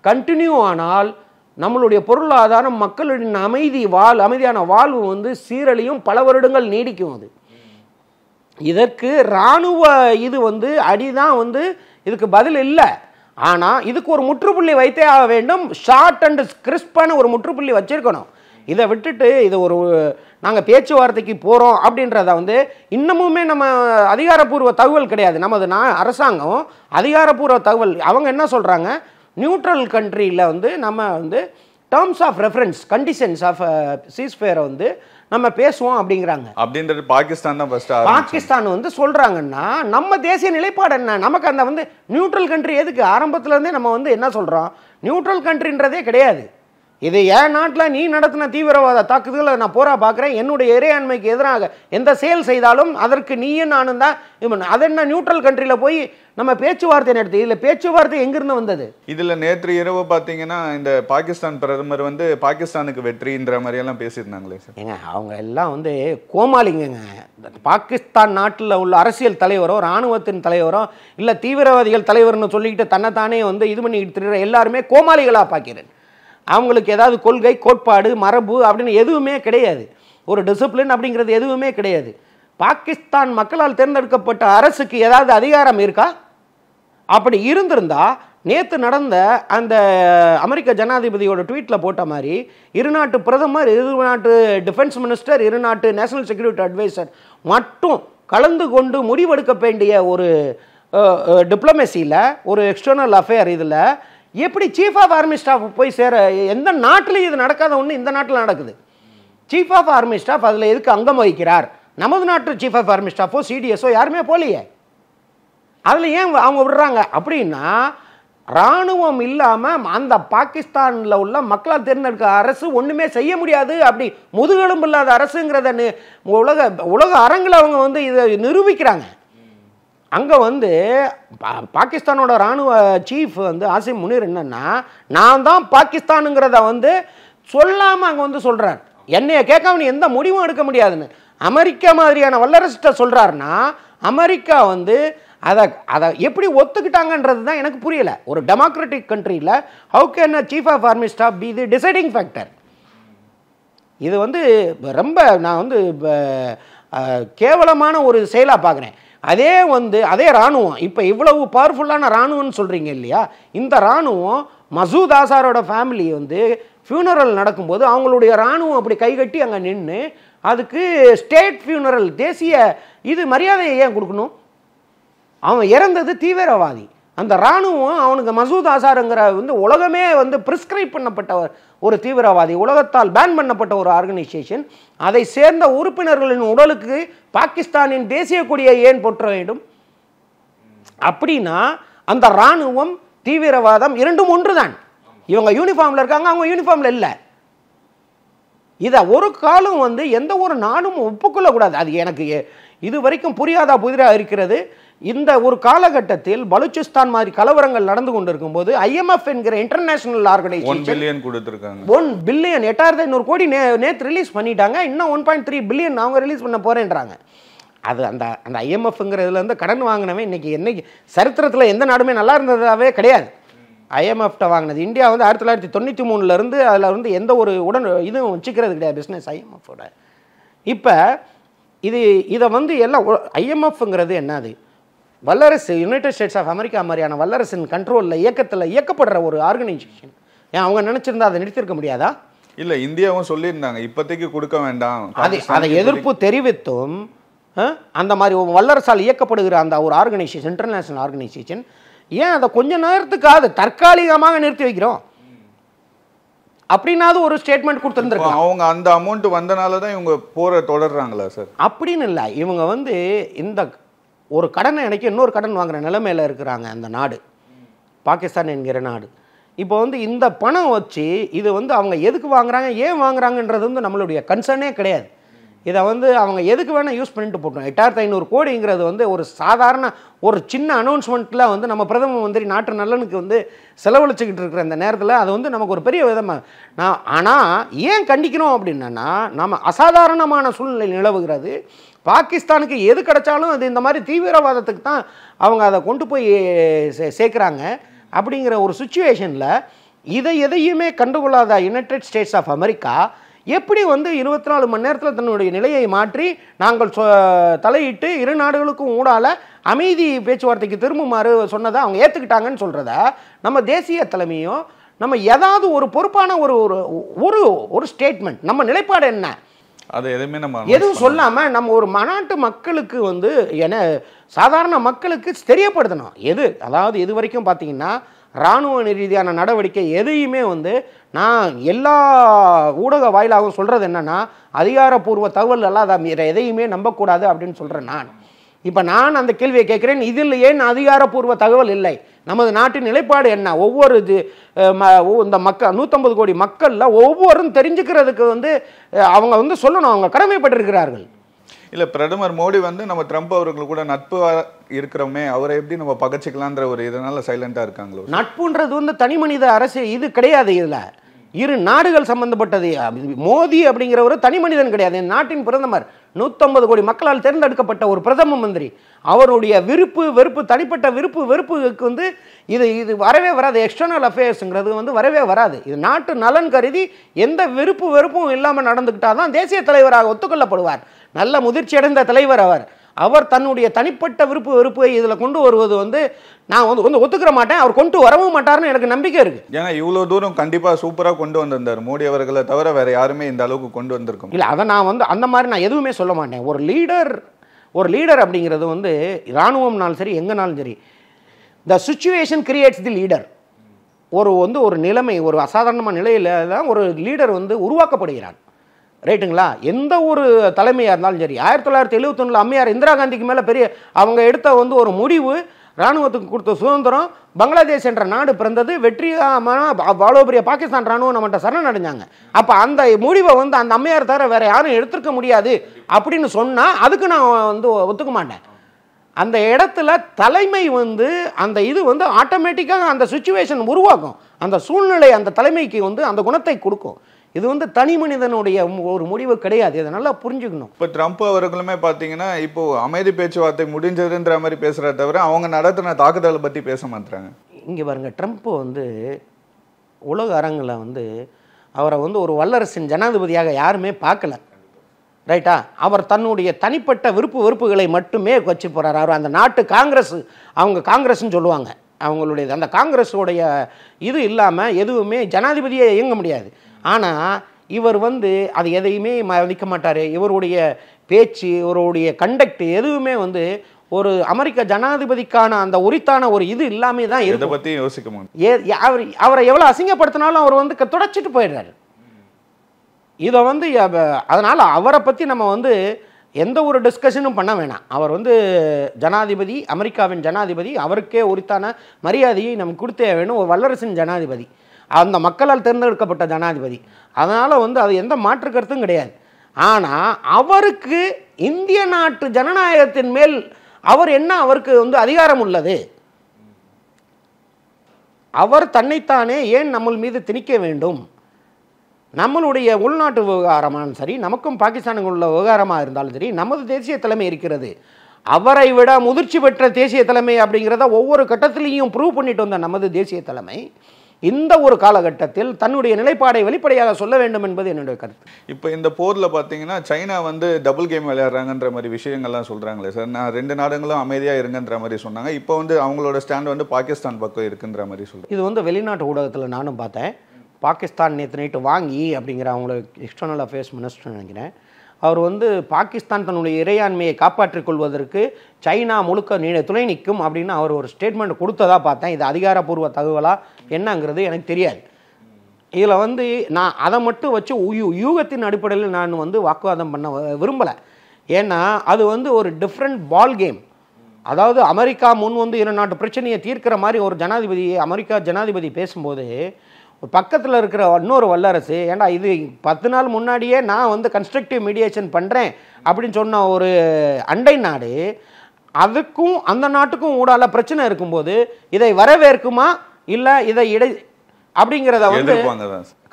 கண்டினியூ ஆனால் நம்மளுடைய பொருளாதாரம் மக்களின் அமைதியான வாழ்வு வந்து சீரழியும், பல வருடங்கள் நீடிக்கும். அது இதற்கு இராணுவ இது வந்து அடிதான் வந்து இதுக்கு பதில் இல்லை. ஆனால் இதுக்கு ஒரு முற்றுப்புள்ளி வைத்தே ஆக வேண்டும். ஷார்ட் அண்ட் கிறிஸ்பான ஒரு முற்றுப்புள்ளி வச்சிருக்கணும். இதை விட்டுட்டு இது ஒரு நாங்கள் பேச்சுவார்த்தைக்கு போகிறோம் அப்படின்றத வந்து இன்னமுமே நம்ம அதிகாரப்பூர்வ தகவல் கிடையாது. நமது அரசாங்கம் அதிகாரப்பூர்வ தகவல் அவங்க என்ன சொல்கிறாங்க, நியூட்ரல் கண்ட்ரியில் வந்து நம்ம வந்து terms of reference conditions of சீஸ்ஃபயரை வந்து நம்ம பேசுவோம் அப்படிங்கிறாங்க. அப்படின்றது பாகிஸ்தான் தான் ஃபர்ஸ்ட். பாகிஸ்தான் வந்து சொல்கிறாங்கன்னா நம்ம தேசிய நிலைப்பாடு என்ன, நமக்கு அந்த வந்து நியூட்ரல் கண்ட்ரி எதுக்கு? ஆரம்பத்துலேருந்தே நம்ம வந்து என்ன சொல்கிறோம், நியூட்ரல் கண்ட்ரின்றதே கிடையாது. இது என் நாட்டில் நீ நடத்தின தீவிரவாத தாக்குதலை நான் போரா பார்க்குறேன். என்னுடைய இறையாண்மைக்கு எதிராக எந்த செயல் செய்தாலும் அதற்கு நீயும் நானும் தான். அது என்ன நியூட்ரல் கண்ட்ரியில் போய் நம்ம பேச்சுவார்த்தை நடத்தி, இதில் பேச்சுவார்த்தை எங்கிருந்து வந்தது? இதில் நேற்று இரவு பார்த்தீங்கன்னா இந்த பாகிஸ்தான் பிரதமர் வந்து பாகிஸ்தானுக்கு வெற்றின்ற மாதிரியெல்லாம் பேசியிருந்தாங்களே சார். ஏங்க அவங்க எல்லாம் வந்து கோமாளிங்க. பாகிஸ்தான் நாட்டில் உள்ள அரசியல் தலைவரோ இராணுவத்தின் தலைவரோ இல்லை தீவிரவாதிகள் தலைவர்னு சொல்லிக்கிட்டு தன்னைத்தானே வந்து இது பண்ணிக்கிட்டு இருக்கிற எல்லாருமே கோமாளிகளாக பார்க்கிறேன். அவங்களுக்கு ஏதாவது கொள்கை கோட்பாடு மரபு அப்படின்னு எதுவுமே கிடையாது. ஒரு டிசிப்ளின் அப்படிங்கிறது எதுவுமே கிடையாது. பாகிஸ்தான் மக்களால் தேர்ந்தெடுக்கப்பட்ட அரசுக்கு ஏதாவது அதிகாரம் இருக்கா? அப்படி இருந்திருந்தா நேற்று நடந்த அந்த அமெரிக்க ஜனாதிபதியோட ட்வீட்டில் போட்ட மாதிரி இருநாட்டு பிரதமர், இருநாட்டு டிஃபென்ஸ் மினிஸ்டர், இருநாட்டு நேஷனல் செக்யூரிட்டி அட்வைசர் மட்டும் கலந்து கொண்டு முடிவெடுக்க வேண்டிய ஒரு டிப்ளமேசியில் ஒரு எக்ஸ்டர்னல் அஃபேர் இதில் எப்படி சீஃப் ஆஃப் ஆர்மி ஸ்டாஃப் போய் சேர? எந்த நாட்டிலையும் இது நடக்காத ஒன்று இந்த நாட்டில் நடக்குது. சீஃப் ஆஃப் ஆர்மி ஸ்டாஃப் அதில் எதுக்கு அங்கம் வகிக்கிறார்? நமது நாட்டு சீஃப் ஆஃப் ஆர்மி ஸ்டாஃபோ சிடிஎஸோ யாருமே போலையே. அதில் ஏன் அவங்க விடுறாங்க அப்படின்னா, இராணுவம் இல்லாமல் அந்த பாகிஸ்தானில் உள்ள மக்களால் தேர்ந்தெடுக்க அரசு ஒன்றுமே செய்ய முடியாது. அப்படி முதுகெலும்பு இல்லாத அரசுங்கிறத உலக அரங்கில் அவங்க வந்து இதை நிரூபிக்கிறாங்க. அங்கே வந்து பாகிஸ்தானோட இராணுவ சீஃப் வந்து ஆசிம் முனீர் என்னன்னா, நான் தான் பாகிஸ்தானுங்கிறத வந்து சொல்லாமல் அங்கே வந்து சொல்கிறார். என்னைய கேட்காம நீ எந்த முடிவும் எடுக்க முடியாதுன்னு அமெரிக்கா மாதிரியான வல்லரசிட்ட சொல்கிறாருன்னா, அமெரிக்கா வந்து அதை எப்படி ஒத்துக்கிட்டாங்கன்றது தான் எனக்கு புரியலை. ஒரு டெமோக்ராட்டிக் கண்ட்ரியில் how can chief of army staff be the deciding factor? இது வந்து ரொம்ப நான் வந்து கேவலமான ஒரு செயலாக பார்க்குறேன். அதே இராணுவம் இப்போ இவ்வளவு பவர்ஃபுல்லான இராணுவம்னு சொல்கிறீங்க இல்லையா, இந்த இராணுவம் மசூத் ஆசாரோட ஃபேமிலி வந்து ஃபியூனரல் நடக்கும்போது அவங்களுடைய இராணுவம் அப்படி கைகட்டி அங்கே நின்று அதுக்கு ஸ்டேட் ஃபியூனரல் தேசிய இது மரியாதையை ஏன் கொடுக்கணும்? அவன் இறந்தது தீவிரவாதி. அந்த இராணுவம் அவனுக்கு மசூத் ஆசாருங்கிற வந்து உலகமே வந்து பிரிஸ்கிரைப் பண்ணப்பட்ட ஒரு தீவிரவாதி, உலகத்தால் பேன் பண்ணப்பட்ட ஒரு ஆர்கனைசேஷன். அதை சேர்ந்த உறுப்பினர்களின் உடலுக்கு பாகிஸ்தானின் தேசிய கொடியை ஏன் போற்ற வேண்டும்? அப்படின்னா அந்த இராணுவம் தீவிரவாதம் இரண்டும் ஒன்று தான். இவங்க யூனிஃபார்மில் இருக்காங்க, அவங்க யூனிஃபார்மில் இல்லை. இதை ஒரு காலம் வந்து எந்த ஒரு நாடும் ஒப்புக்கொள்ளக்கூடாது. அது எனக்கு இது வரைக்கும் புரியாதா புதிராக இருக்கிறது. இந்த ஒரு காலகட்டத்தில் பலூச்சிஸ்தான் மாதிரி கலவரங்கள் நடந்து கொண்டிருக்கும் போது IMF என்கிற இன்டர்நேஷனல் ஆர்கனைசேஷன் 1 பில்லியன் கொடுத்திருக்காங்க. 1 பில்லியன் 8500 கோடி நேற்று ரிலீஸ் பண்ணிட்டாங்க. இன்னும் 1.3 பில்லியன் அவங்க ரிலீஸ் பண்ண போறேன்றாங்க. அது அந்த IMFங்கிறதுல இருந்து கடன் வாங்கினவன் இன்னைக்கு சரித்திரத்தில் எந்த நாடுமே நல்லா இருந்ததாவே கிடையாது. IMF வாங்கினது இந்தியா வந்து 1993 இருந்து அதில் வந்து எந்த ஒரு இதுவும் வச்சுக்கிறது கிடையாது பிஸ்னஸ் IMF-ஓட. இப்போ இதை வந்து எல்லாம் IMFங்கிறது என்னது? வல்லரசு யுனைடெட் ஸ்டேட்ஸ் ஆஃப் அமெரிக்கா மாதிரியான வல்லரசின் கண்ட்ரோலில் இயக்கப்படுற ஒரு ஆர்கனைசேஷன். ஏன் அவங்க நினைச்சிருந்தா அதை நிறுத்திருக்க முடியாதா? இல்லை, இந்தியாவும் சொல்லியிருந்தாங்க இப்போதைக்கு கொடுக்க வேண்டாம். அதை எதிர்ப்பு தெரிவித்தும் அந்த மாதிரி வல்லரசால் இயக்கப்படுகிற அந்த ஒரு ஆர்கனைசேஷன், இன்டர்நேஷனல் ஆர்கனைசேஷன், ஏன் அதை கொஞ்ச நேரத்துக்காக தற்காலிகமாக நிறுத்தி வைக்கிறோம் அப்படின்னாவது ஒரு ஸ்டேட்மெண்ட் கொடுத்துருந்துருக்காங்க. அவங்க அந்த அமௌண்ட் வந்தனால தான் இவங்க போரை தொடர்றாங்களா சார்? அப்படின்னு இல்லை, இவங்க வந்து இந்த ஒரு கடனை எனக்கு இன்னொரு கடன் வாங்குற நிலைமையில் இருக்கிறாங்க. அந்த நாடு பாகிஸ்தான் என்கிற நாடு இப்போ வந்து இந்த பணம் வச்சு இது வந்து அவங்க எதுக்கு வாங்குறாங்க, ஏன் வாங்குறாங்கன்றது வந்து நம்மளுடைய கன்சர்னே கிடையாது. இதை வந்து அவங்க எதுக்கு வேணால் யூஸ் பண்ணிட்டு போட்டோம். 8500 கோடிங்கிறது வந்து ஒரு சாதாரண ஒரு சின்ன அனௌன்ஸ்மெண்ட்டில் வந்து நம்ம பிரதம மந்திரி நாட்டு நலனுக்கு வந்து செலவழிச்சுக்கிட்டு இருக்கிற இந்த நேரத்தில் அது வந்து நமக்கு ஒரு பெரிய விதமாக ஆனால் ஏன் கண்டிக்கணும் அப்படின்னா, நம்ம அசாதாரணமான சூழ்நிலை நிலவுகிறது. பாகிஸ்தானுக்கு எது கிடைச்சாலும் அது இந்த மாதிரி தீவிரவாதத்துக்கு தான் அவங்க அதை கொண்டு போய் சேர்க்குறாங்க. அப்படிங்கிற ஒரு சுச்சுவேஷனில் இதை எதையுமே கண்டுகொள்ளாத யுனைடெட் ஸ்டேட்ஸ் ஆஃப் அமெரிக்கா எப்படி வந்து 24 மணி நேரத்தில் தன்னுடைய நிலையை மாற்றி நாங்கள் தலையிட்டு இரு நாடுகளுக்கும் ஊடால அமைதி பேச்சுவார்த்தைக்கு திரும்புமாறு சொன்னதை அவங்க ஏற்றுக்கிட்டாங்கன்னு சொல்கிறத நம்ம தேசிய தலைமையும் நம்ம ஏதாவது ஒரு பொறுப்பான ஒரு ஒரு ஒரு ஸ்டேட்மெண்ட் நம்ம நிலைப்பாடு என்ன அது எதுவுமே நம்ம எதுவும் சொல்லாமல் நம்ம ஒரு மாநாட்டு மக்களுக்கு வந்து சாதாரண மக்களுக்கு தெரியப்படுத்தணும். அதாவது இது வரைக்கும் பார்த்தீங்கன்னா இராணுவ ரீதியான நடவடிக்கை எதையுமே வந்து நான் எல்லா ஊடக வாயிலாகவும் சொல்கிறது என்னென்னா அதிகாரப்பூர்வ தகவல் அல்லாத எதையுமே நம்பக்கூடாது அப்படின்னு சொல்கிறேன் நான். இப்போ நான் அந்த கேள்வியை கேட்குறேன், இதில் ஏன் அதிகாரப்பூர்வ தகவல் இல்லை? நமது நாட்டின் நிலைப்பாடு என்ன? ஒவ்வொரு இந்த மக்கள் 150 கோடி மக்களில் ஒவ்வொரும் தெரிஞ்சுக்கிறதுக்கு வந்து அவங்க வந்து சொல்லணும், அவங்க கடமைப்பட்டிருக்கிறார்கள். இல்லை, பிரதமர் மோடி வந்து நம்ம ட்ரம்ப் அவர்கள் கூட நட்பு இருக்கிறோமே, அவரை எப்படி நம்ம பகச்சிக்கலான்ற ஒரு இதனால சைலண்டாக இருக்காங்களோ? நட்புன்றது வந்து தனி மனித அரசியல் இது கிடையாது. இதில் இரு நாடுகள் சம்பந்தப்பட்டது. மோடி அப்படிங்கிற ஒரு தனி மனிதன் கிடையாது. நாட்டின் பிரதமர் 150 கோடி மக்களால் தேர்ந்தெடுக்கப்பட்ட ஒரு பிரதம மந்திரி. அவருடைய விருப்பு வெறுப்பு, தனிப்பட்ட விருப்பு வெறுப்புக்கு வந்து இது வரவே வராது. எக்ஸ்டர்னல் அஃபேர்ஸுங்கிறது வந்து வரவே வராது. இது நாட்டு நலன் கருதி எந்த விருப்பு வெறுப்பும் இல்லாமல் நடந்துக்கிட்டாதான் தேசிய தலைவராக ஒத்துக்கொள்ளப்படுவார். நல்ல முதிர்ச்சி அடைந்த தலைவர் அவர் தன்னுடைய தனிப்பட்ட விருப்பு வெறுப்பை இதில் கொண்டு வருவது வந்து நான் வந்து ஒத்துக்கிற மாட்டேன். அவர் கொண்டு வரவும் மாட்டார்னு எனக்கு நம்பிக்கை இருக்கு. ஏன்னா இவ்வளோ தூரம் கண்டிப்பாக சூப்பராக கொண்டு வந்திருந்தார் மோடி அவர்களை தவிர வேற யாருமே இந்த அளவுக்கு கொண்டு வந்திருக்கோம் இல்லை. அதை நான் வந்து அந்த மாதிரி நான் எதுவுமே சொல்ல மாட்டேன். ஒரு லீடர் அப்படிங்கிறது வந்து இராணுவம்னாலும் சரி எங்கனாலும் சரி, the situation creates the leader. ஒரு நிலைமை, ஒரு அசாதாரணமான நிலையில் தான் ஒரு லீடர் வந்து உருவாக்கப்படுகிறான். ரைட்டுங்களா? எந்த ஒரு தலைமையாக இருந்தாலும் சரி. 1971 அம்மையார் இந்திரா காந்திக்கு மேலே பெரிய அவங்க எடுத்த வந்து ஒரு முடிவு, இராணுவத்துக்கு கொடுத்த சுதந்திரம், பங்களாதேஷ் என்ற நாடு பிறந்தது, வெற்றிகரமான அவ்வளோ பெரிய பாகிஸ்தான் இராணுவம் நம்மகிட்ட சரணடைஞ்சாங்க. அப்போ அந்த முடிவை வந்து அந்த அம்மையார் தவிர வேற யாரும் எடுத்துக்க முடியாது அப்படின்னு சொன்னால் அதுக்கு நான் வந்து ஒத்துக்க மாட்டேன். அந்த இடத்துல தலைமை வந்து அந்த இது வந்து ஆட்டோமேட்டிக்காக அந்த சிச்சுவேஷன் உருவாக்கும். அந்த சூழ்நிலை அந்த தலைமைக்கு வந்து அந்த குணத்தை கொடுக்கும். இது வந்து தனி மனிதனுடைய ஒரு முடிவு கிடையாது. இதை நல்லா புரிஞ்சுக்கணும். இப்போ ட்ரம்ப் அவர்களுமே பார்த்தீங்கன்னா இப்போ அமைதி பேச்சுவார்த்தை முடிஞ்சதுன்ற மாதிரி பேசுகிறத தவிர அவங்க நடத்தின தாக்குதலை பற்றி பேச மாட்டாங்க. இங்கே பாருங்க, ட்ரம்ப் வந்து உலக அரங்கில் வந்து அவரை வந்து ஒரு வல்லரசின் ஜனாதிபதியாக யாருமே பார்க்கல. ரைட்டா? அவர் தன்னுடைய தனிப்பட்ட விருப்பு வெறுப்புகளை மட்டுமே வச்சு போகிறார். அவர் அந்த நாட்டு காங்கிரஸ், அவங்க காங்கிரஸ்ன்னு சொல்லுவாங்க, அவங்களுடைய அந்த காங்கிரஸோடைய இது இல்லாமல் எதுவுமே ஜனாதிபதியே இயங்க முடியாது. ஆனால் இவர் வந்து அது எதையுமே மதிக்க மாட்டார். இவருடைய பேச்சு, இவருடைய கண்டக்ட் எதுவுமே வந்து ஒரு அமெரிக்க ஜனாதிபதிக்கான அந்த உரித்தான ஒரு இது இல்லாமே தான் இருக்கு. இதை பற்றி யோசிக்க மாட்டேன். அவரை எவ்வளோ அசிங்கப்படுத்தினாலும் அவர் வந்து தொடச்சிட்டு போயிடுறாரு. இதை வந்து அதனால் அவரை பற்றி நம்ம வந்து எந்த ஒரு டிஸ்கஷனும் பண்ண வேணாம். அவர் வந்து ஜனாதிபதி, அமெரிக்காவின் ஜனாதிபதி, அவருக்கே உரித்தான மரியாதையை நமக்கு கொடுத்தே வேணும். ஒரு வல்லரசின் ஜனாதிபதி, அந்த மக்களால் தேர்ந்தெடுக்கப்பட்ட ஜனாதிபதி. அதனால் வந்து அது எந்த மாற்று கருத்தும் கிடையாது. ஆனால் அவருக்கு இந்திய நாட்டு ஜனநாயகத்தின் மேல் அவருக்கு வந்து அதிகாரம் உள்ளது. அவர் தன்னைத்தானே ஏன் நம்ம மீது திணிக்க வேண்டும்? நம்மளுடைய உள்நாட்டு விவகாரமானாலும் சரி, நமக்கும் பாகிஸ்தானுக்கு உள்ள விவகாரமாக இருந்தாலும் சரி, நமது தேசிய தலைமை இருக்கிறது. அவரை விட முதிர்ச்சி பெற்ற தேசிய தலைமை அப்படிங்கிறத ஒவ்வொரு கட்டத்திலையும் ப்ரூவ் பண்ணிட்டு வந்த நமது தேசிய தலைமை இந்த ஒரு காலகட்டத்தில் தன்னுடைய நிலைப்பாடை வெளிப்படையாக சொல்ல வேண்டும் என்பது என்னுடைய கருத்து. இப்போ இந்த போரில் பார்த்தீங்கன்னா சைனா வந்து டபுள் கேம் விளையாடுறாங்கன்ற மாதிரி விஷயங்கள்லாம் சொல்கிறாங்களே சார். நான் 2 நாடுகளும் அமைதியாக இருங்கன்ற மாதிரி சொன்னாங்க. இப்போ வந்து அவங்களோட ஸ்டாண்ட் வந்து பாகிஸ்தான் பக்கம் இருக்குன்ற மாதிரி சொல்கிறேன். இது வந்து வெளிநாட்டு ஊடகத்தில் நானும் பார்த்தேன். பாகிஸ்தான் நேற்று நைட்டு வாங்கி அப்படிங்கிற அவங்கள எக்ஸ்டர்னல் அஃபேர்ஸ் மினிஸ்டர் நினைக்கிறேன், அவர் வந்து பாகிஸ்தான் தன்னுடைய இறையாண்மையை காப்பாற்றிக் கொள்வதற்கு சைனா முழுக்க துணை நிற்கும் அப்படின்னு அவர் ஒரு ஸ்டேட்மெண்ட் கொடுத்ததாக பார்த்தேன். இது அதிகாரப்பூர்வ தகவலாக என்னங்கிறது எனக்கு தெரியாது. இதில் வந்து நான் அதை மட்டும் வச்சு யூகத்தின் அடிப்படையில் நான் வந்து வாக்குவாதம் பண்ண விரும்பலை. ஏன்னா அது வந்து ஒரு டிஃப்ரெண்ட் பால் கேம். அதாவது அமெரிக்கா முன் வந்து 2 நாட்டு பிரச்சனையை தீர்க்கிற மாதிரி ஒரு அமெரிக்கா ஜனாதிபதி பேசும்போது பக்கத்தில் இருக்கிற இன்னொரு வல்லரசு, ஏன்டா இது 10 நாள் முன்னாடியே நான் வந்து கன்ஸ்ட்ரக்டிவ் மீடியேஷன் பண்ணுறேன் அப்படின்னு சொன்ன ஒரு அண்டை நாடு, அதுக்கும் அந்த நாட்டுக்கும் ஊடால பிரச்சனை இருக்கும்போது இதை வரவேற்குமா இல்லை இதை அப்படிங்கிறத வந்து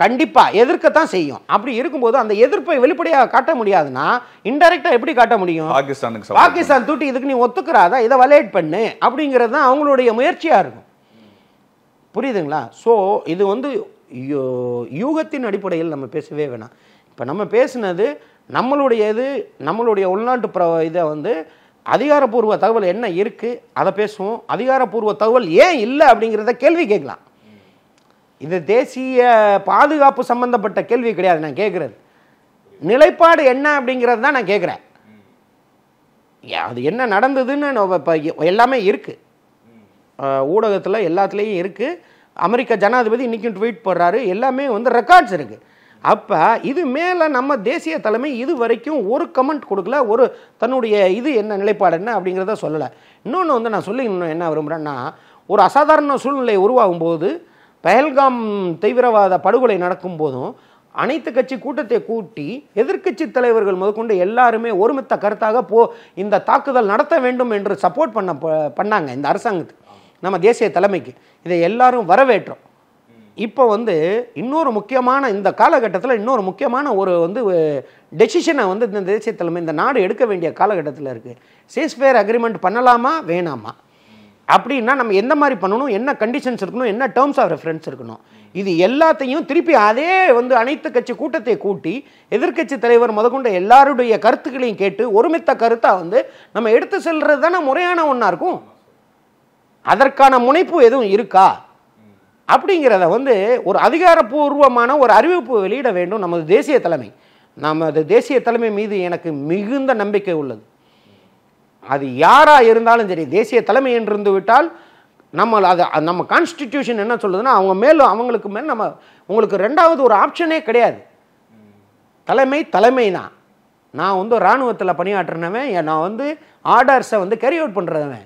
கண்டிப்பாக எதிர்க்கத்தான் செய்யும். அப்படி இருக்கும்போது அந்த எதிர்ப்பை வெளிப்படையாக காட்ட முடியாதுன்னா இன்டெரக்டாக எப்படி காட்ட முடியும்? பாகிஸ்தான் தூட்டி இதுக்கு நீ ஒத்துக்கிறாதா, இதை வலேட் பண்ணு அப்படிங்கிறது தான் அவங்களுடைய முயற்சியாக இருக்கும். புரியுதுங்களா? ஸோ இது வந்து யூகத்தின் அடிப்படையில் நம்ம பேசவே வேணாம். இப்போ நம்ம பேசுனது நம்மளுடைய உள்நாட்டு இதை வந்து அதிகாரப்பூர்வ தகவல் என்ன இருக்குது அதை பேசுவோம். அதிகாரப்பூர்வ தகவல் ஏன் இல்லை அப்படிங்கிறத கேள்வி கேட்கலாம். இது தேசிய பாதுகாப்பு சம்பந்தப்பட்ட கேள்வி கிடையாது. நான் கேட்குறது நிலைப்பாடு என்ன அப்படிங்கிறது தான் நான் கேட்குறேன். அது என்ன நடந்ததுன்னு இப்போ எல்லாமே இருக்குது, ஊடகத்தில் எல்லாத்துலேயும் இருக்குது. அமெரிக்க ஜனாதிபதி இன்றைக்கும் ட்வீட் போடுறாரு, எல்லாமே வந்து ரெக்கார்ட்ஸ் இருக்குது. அப்போ இது மேலே நம்ம தேசிய தலைமை இது வரைக்கும் ஒரு கமெண்ட் கொடுக்கல, ஒரு தன்னுடைய இது என்ன நிலைப்பாடு என்ன அப்படிங்கிறத சொல்லலை. இன்னொன்று வந்து நான் சொல்லி இன்னும் என்ன விரும்புகிறேன்னா, ஒரு அசாதாரண சூழ்நிலை உருவாகும் போது, பஹல்காம் தீவிரவாத படுகொலை நடக்கும் போதும் அனைத்து கட்சி கூட்டத்தை கூட்டி எதிர்க்கட்சி தலைவர்கள் முதற்கொண்டு எல்லாருமே ஒருமித்த கருத்தாக இந்த தாக்குதல் நடத்த வேண்டும் என்று சப்போர்ட் பண்ணாங்க இந்த அரசாங்கத்துக்கு, நம்ம தேசிய தலைமைக்கு. இதை எல்லாரும் வரவேற்றோம். இப்போ வந்து இன்னொரு முக்கியமான இந்த காலகட்டத்தில் இன்னொரு முக்கியமான ஒரு வந்து டெசிஷனை வந்து இந்த தேசிய தலைமை இந்த நாடு எடுக்க வேண்டிய காலகட்டத்தில் இருக்குது. சீஸ்ஃபயர் அக்ரிமெண்ட் பண்ணலாமா வேணாமா அப்படின்னா நம்ம எந்த மாதிரி பண்ணணும், என்ன கண்டிஷன்ஸ் இருக்கணும், என்ன டேர்ம்ஸ் ஆஃப் ரெஃபரன்ஸ் இருக்கணும், இது எல்லாத்தையும் திருப்பி அதே வந்து அனைத்து கட்சி கூட்டத்தை கூட்டி எதிர்க்கட்சி தலைவர் முதற்கொண்ட எல்லாருடைய கருத்துக்களையும் கேட்டு ஒருமித்த கருத்தாக வந்து நம்ம எடுத்து செல்றது தானே முறையான ஒன்றா இருக்கும். அதற்கான முனைப்பு எதுவும் இருக்கா அப்படிங்கிறத வந்து ஒரு அதிகாரப்பூர்வமான ஒரு அறிவிப்பு வெளியிட வேண்டும் நமது தேசிய தலைமை. நமது தேசிய தலைமை மீது எனக்கு மிகுந்த நம்பிக்கை உள்ளது. அது யாராக இருந்தாலும் சரி, தேசிய தலைமை என்று இருந்து விட்டால் நம்ம கான்ஸ்டிடியூஷன் என்ன சொல்லுதுன்னா, அவங்களுக்கு மேல் நம்ம உங்களுக்கு ரெண்டாவது ஒரு ஆப்ஷனே கிடையாது. தலைமை தான். நான் வந்து இராணுவத்தில் பணியாற்றினவன், நான் வந்து ஆர்டர்ஸை வந்து கேரி அவுட் பண்ணுறவன்.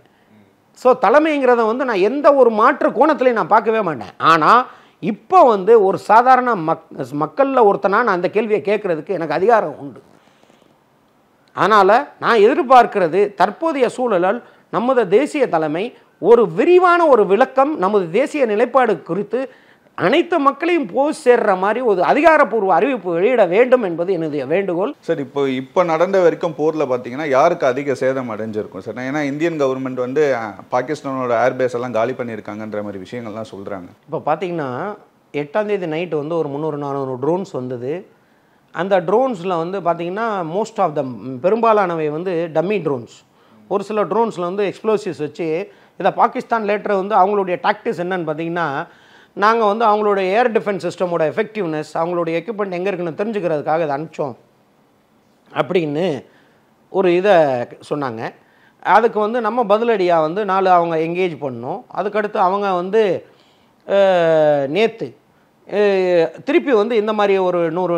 ஸோ தலைமைங்கிறத வந்து நான் எந்த ஒரு மாற்று கோணத்திலையும் நான் பார்க்கவே மாட்டேன். ஆனால் இப்போ வந்து ஒரு சாதாரண மக்களில் ஒருத்தனா நான் அந்த கேள்வியை கேட்குறதுக்கு எனக்கு அதிகாரம் உண்டு. அதனால் நான் எதிர்பார்க்கிறது தற்போதைய சூழலால் நமது தேசிய தலைமை ஒரு விரிவான ஒரு விளக்கம் நமது தேசிய நிலைப்பாடு குறித்து அனைத்து மக்களையும் போய் சேர்ற மாதிரி ஒரு அதிகாரப்பூர்வ அறிவிப்பு வெளியிட வேண்டும் என்பது எனது வேண்டுகோள். சார், இப்போ நடந்த வரைக்கும் போரில் பார்த்தீங்கன்னா யாருக்கு அதிக சேதம் அடைஞ்சிருக்கும் சார்? ஏன்னா இந்தியன் கவர்மெண்ட் வந்து பாகிஸ்தானோட ஏர்பேஸ் எல்லாம் காலி பண்ணியிருக்காங்கன்ற மாதிரி விஷயங்கள்லாம் சொல்கிறாங்க. இப்போ பார்த்தீங்கன்னா 8ஆம் தேதி நைட்டு வந்து ஒரு 300-400 ட்ரோன்ஸ் வந்தது. அந்த ட்ரோன்ஸில் வந்து பார்த்திங்கன்னா மோஸ்ட் ஆஃப் த பெரும்பாலானவை வந்து டம்மி ட்ரோன்ஸ். ஒரு சில ட்ரோன்ஸில் வந்து எக்ஸ்ப்ளோசிவ்ஸ் வச்சு இதை பாகிஸ்தான் லேட்டர் வந்து அவங்களுடைய டாக்டிக்ஸ் என்னன்னு பார்த்தீங்கன்னா, நாங்கள் வந்து அவங்களுடைய ஏர் டிஃபென்ஸ் சிஸ்டமோட எஃபெக்டிவ்னஸ், அவங்களுடைய எக்யூப்மெண்ட் எங்கே இருக்குன்னு தெரிஞ்சுக்கிறதுக்காக இதை அனுப்பிச்சோம் அப்படின்னு ஒரு இதை சொன்னாங்க. அதுக்கு வந்து நம்ம பதிலடியாக வந்து 4 அவங்க எங்கேஜ் பண்ணோம். அதுக்கடுத்து அவங்க வந்து நேற்று திருப்பி வந்து இந்த மாதிரி ஒரு 100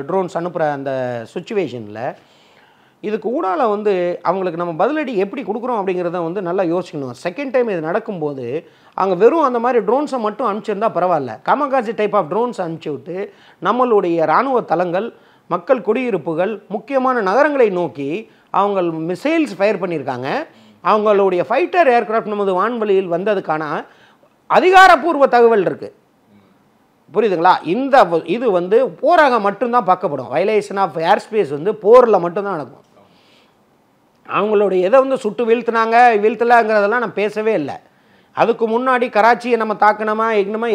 ட்ரோன்ஸ் அனுப்புகிற அந்த சுச்சுவேஷனில் இதுக்கு ஊடால வந்து அவங்களுக்கு நம்ம பதிலடி எப்படி கொடுக்குறோம் அப்படிங்கிறத வந்து நல்லா யோசிக்கணும். செகண்ட் டைம் இது நடக்கும்போது அவங்க வெறும் அந்த மாதிரி ட்ரோன்ஸை மட்டும் அனுப்பிச்சிருந்தால் பரவாயில்ல, காமகாசி டைப் ஆஃப் ட்ரோன்ஸ் அனுப்பிச்சி விட்டு நம்மளுடைய இராணுவ தளங்கள், மக்கள் குடியிருப்புகள், முக்கியமான நகரங்களை நோக்கி அவங்க மிசைல்ஸ் ஃபயர் பண்ணியிருக்காங்க. அவங்களுடைய ஃபைட்டர் ஏர்க்ராஃப்ட் நமது வான்வெளியில் வந்ததுக்கான அதிகாரப்பூர்வ தகவல் இருக்குது. புரியுதுங்களா? இது வந்து போராக மட்டும்தான் பார்க்கப்படும். வயலேஷன் ஆஃப் ஏர் ஸ்பேஸ் வந்து போரில் மட்டும்தான் நடக்கும். அவங்களுடைய எதை வந்து சுட்டு வீழ்த்தலாங்கிறதெல்லாம் நான் பேசவே இல்லை. அதுக்கு முன்னாடி கராச்சியை நம்ம தாக்கணுமா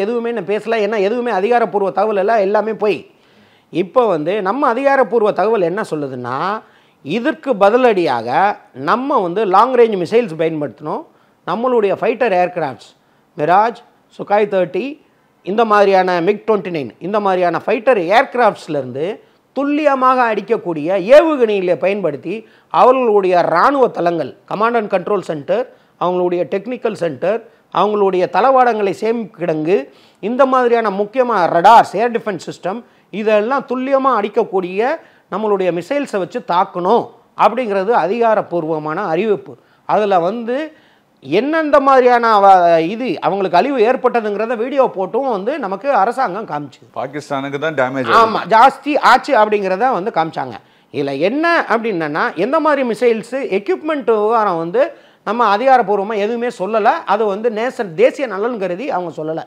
எதுவுமே நான் பேசலை. ஏன்னா எதுவுமே அதிகாரப்பூர்வ தகவல் எல்லாம் எல்லாமே போய். இப்போ வந்து நம்ம அதிகாரப்பூர்வ தகவல் என்ன சொல்லுதுன்னா, இதற்கு பதிலடியாக நம்ம வந்து லாங் ரேஞ்ச் மிசைல்ஸ் பயன்படுத்தணும். நம்மளுடைய ஃபைட்டர் ஏர்கிராஃப்ட்ஸ் மிராஜ், சுகாய் 30, இந்த மாதிரியான MiG-29 இந்த மாதிரியான ஃபைட்டர் ஏர்கிராஃப்ட்ஸ்லேருந்து துல்லியமாக அடிக்கக்கூடிய ஏவுகணைகளை பயன்படுத்தி அவர்களுடைய இராணுவ தளங்கள், கமாண்ட் அண்ட் கண்ட்ரோல் சென்டர், அவங்களுடைய டெக்னிக்கல் சென்டர், அவங்களுடைய தளவாடங்களை சேமிப்பு கிடங்கு, இந்த மாதிரியான முக்கியமான ரடார்ஸ், ஏர் டிஃபென்ஸ் சிஸ்டம், இதெல்லாம் துல்லியமாக அடிக்கக்கூடிய நம்மளுடைய மிசைல்ஸை வச்சு தாக்கணும் அப்படிங்கிறது அதிகாரப்பூர்வமான அறிவிப்பு. அதில் வந்து என்னெந்த மாதிரியான இது அவங்களுக்கு அழிவு ஏற்பட்டதுங்கிறத வீடியோ போட்டும் வந்து நமக்கு அரசாங்கம் காமிச்சு, பாகிஸ்தானுக்கு தான் டேமேஜ் ஆமாம் ஜாஸ்தி ஆச்சு அப்படிங்கிறத வந்து காமிச்சாங்க. இதில் என்ன அப்படின்னா, எந்த மாதிரி மிசைல்ஸு எக்யூப்மெண்ட் விவகாரம் வந்து நம்ம அதிகாரப்பூர்வமாக எதுவுமே சொல்லலை. அது வந்து தேசிய நலன் கருதி அவங்க சொல்லலை.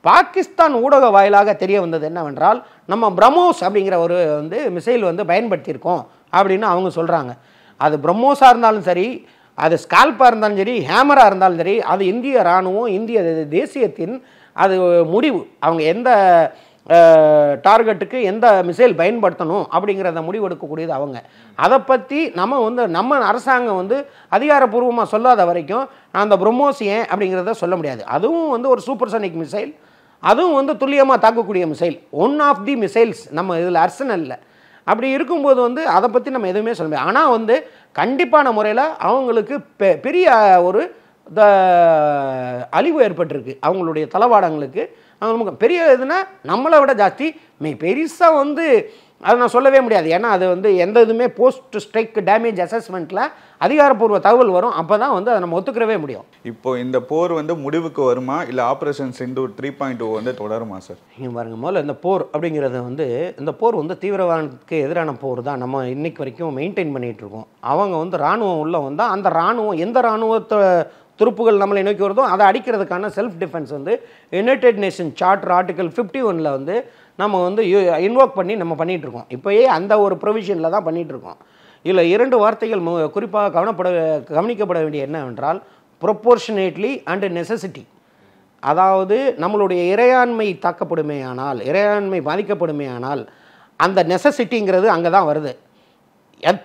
பாகிஸ்தான் ஊடக வாயிலாக தெரிய வந்தது என்னவென்றால், நம்ம பிரம்மோஸ் அப்படிங்கிற ஒரு வந்து மிசைல் வந்து பயன்படுத்தியிருக்கோம் அப்படின்னு அவங்க சொல்கிறாங்க. அது பிரம்மோஸாக இருந்தாலும் சரி, அது ஸ்கால்பாக இருந்தாலும் சரி, ஹேமராக இருந்தாலும் சரி, அது இந்திய இராணுவம், இந்திய தேசியத்தின் அது முடிவு. அவங்க எந்த டார்கெட்டுக்கு எந்த மிசைல் பயன்படுத்தணும் அப்படிங்கிறத முடிவெடுக்கக்கூடியது அவங்க. அதை பற்றி நம்ம அரசாங்கம் அதிகாரப்பூர்வமாக சொல்லாத வரைக்கும் அந்த பிரம்மோஸ் ஏன் அப்படிங்கிறத சொல்ல முடியாது. அதுவும் ஒரு சூப்பர்சோனிக் மிசைல், அதுவும் துல்லியமாக தாக்கக்கூடிய missile, one of the missiles நம்ம இதில் அர்சனலில். அப்படி இருக்கும்போது அதை பற்றி நம்ம எதுவுமே சொல்ல முடியாது. ஆனால் கண்டிப்பான முறையில் அவங்களுக்கு பெரிய ஒரு அழிவு ஏற்பட்டிருக்கு. அவங்களுடைய தளவாடங்களுக்கு அவங்க பெரிய இதுனா நம்மளை விட ஜாஸ்தி பெருசாக அதை நான் சொல்லவே முடியாது. ஏன்னா அது எந்த இதுவுமே போஸ்ட் ஸ்ட்ரைக் டேமேஜ் அசஸ்மெண்ட்டில் அதிகாரப்பூர்வ தகவல் வரும். அப்போ தான் அதை நம்ம ஒத்துக்கிறவே முடியும். இப்போ இந்த போர் முடிவுக்கு வருமா, இல்லை ஆப்ரேஷன் சிந்தூர் 3.0 தொடருமா சார்? நீங்கள் பாருங்க, முதல்ல இந்த போர் அப்படிங்கிறது இந்த போர் தீவிரவாதத்துக்கு எதிரான போர் தான் நம்ம இன்னைக்கு வரைக்கும் மெயின்டைன் பண்ணிகிட்டு இருக்கோம். அவங்க இராணுவம் உள்ள வந்தால் அந்த இராணுவம் எந்த இராணுவத்தை துருப்புகள் நம்மளை நோக்கி வருதோ அதை அடிக்கிறதுக்கான self defence United Nation charter article 51 நம்ம இன்வோக் பண்ணி நம்ம பண்ணிகிட்ருக்கோம். இப்போயே அந்த ஒரு ப்ரொவிஷனில் தான் பண்ணிகிட்ருக்கோம். இதில் 2 வார்த்தைகள் குறிப்பாக கவனிக்கப்பட வேண்டிய என்னவென்றால் ப்ரொப்போர்ஷனேட்லி அண்ட் நெசசிட்டி. அதாவது நம்மளுடைய இறையாண்மை தாக்கப்படுமே ஆனால், இறையாண்மை பாதிக்கப்படுமே ஆனால் அந்த நெசசிட்டிங்கிறது அங்கே தான் வருது.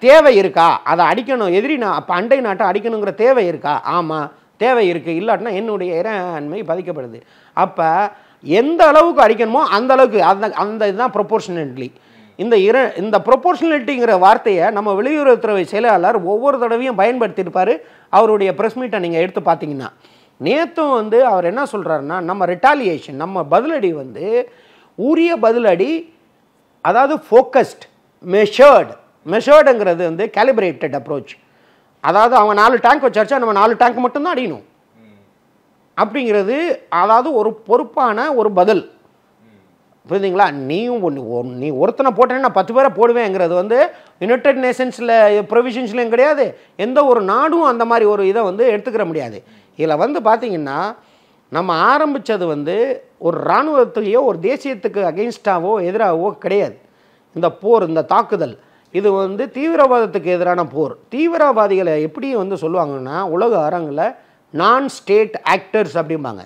தேவை இருக்கா, அதை அடிக்கணும், அப்போ அண்டை நாட்டை அடிக்கணுங்கிற தேவை இருக்கா? ஆமாம், தேவை இருக்குது. இல்லாட்டினா என்னுடைய இறையாண்மை பாதிக்கப்படுது. அப்போ எந்த அளவுக்கு அடிக்கணுமோ அந்த அளவுக்கு அந்த இதுதான் ப்ரொப்போர்ஷனேட்லி. இந்த ப்ரொப்போர்ஷனலிட்டிங்கிற வார்த்தையை நம்ம வெளியுறவுத்துறை செயலாளர் ஒவ்வொரு தடவையும் பயன்படுத்தியிருப்பார். அவருடைய ப்ரெஸ் மீட்டை நீங்கள் எடுத்து பார்த்தீங்கன்னா நேற்றும் அவர் என்ன சொல்கிறாருன்னா, நம்ம ரிட்டாலியேஷன், நம்ம பதிலடி உரிய பதிலடி, அதாவது ஃபோக்கஸ்ட், மெஷர்டுங்கிறது கேலிப்ரேட்டட் அப்ரோச். அதாவது அவங்க 4 டேங்க் வச்சாச்சா நம்ம 4 டேங்க் மட்டும்தான் அடிக்கணும் அப்படிங்கிறது. அதாவது ஒரு பொறுப்பான ஒரு பதில், புரியுதுங்களா? நீ ஒருத்தனை போட்டேன்னா நான் 10 பேரை போடுவேங்கிறது யுனைடெட் நேஷன்ஸில் ப்ரொவிஷன்ஸ்லையும் கிடையாது. எந்த ஒரு நாடும் அந்த மாதிரி ஒரு இதை எடுத்துக்கிற முடியாது. இதில் பார்த்தீங்கன்னா நம்ம ஆரம்பித்தது ஒரு இராணுவத்தையோ ஒரு தேசியத்துக்கு அகெயின்ஸ்டாவோ எதிராகவோ கிடையாது. இந்த போர், இந்த தாக்குதல் இது தீவிரவாதத்துக்கு எதிரான போர். தீவிரவாதிகளை எப்படி சொல்லுவாங்கன்னா உலக அரங்கில் நான் ஸ்டேட் ஆக்டர்ஸ் அப்படிம்பாங்க.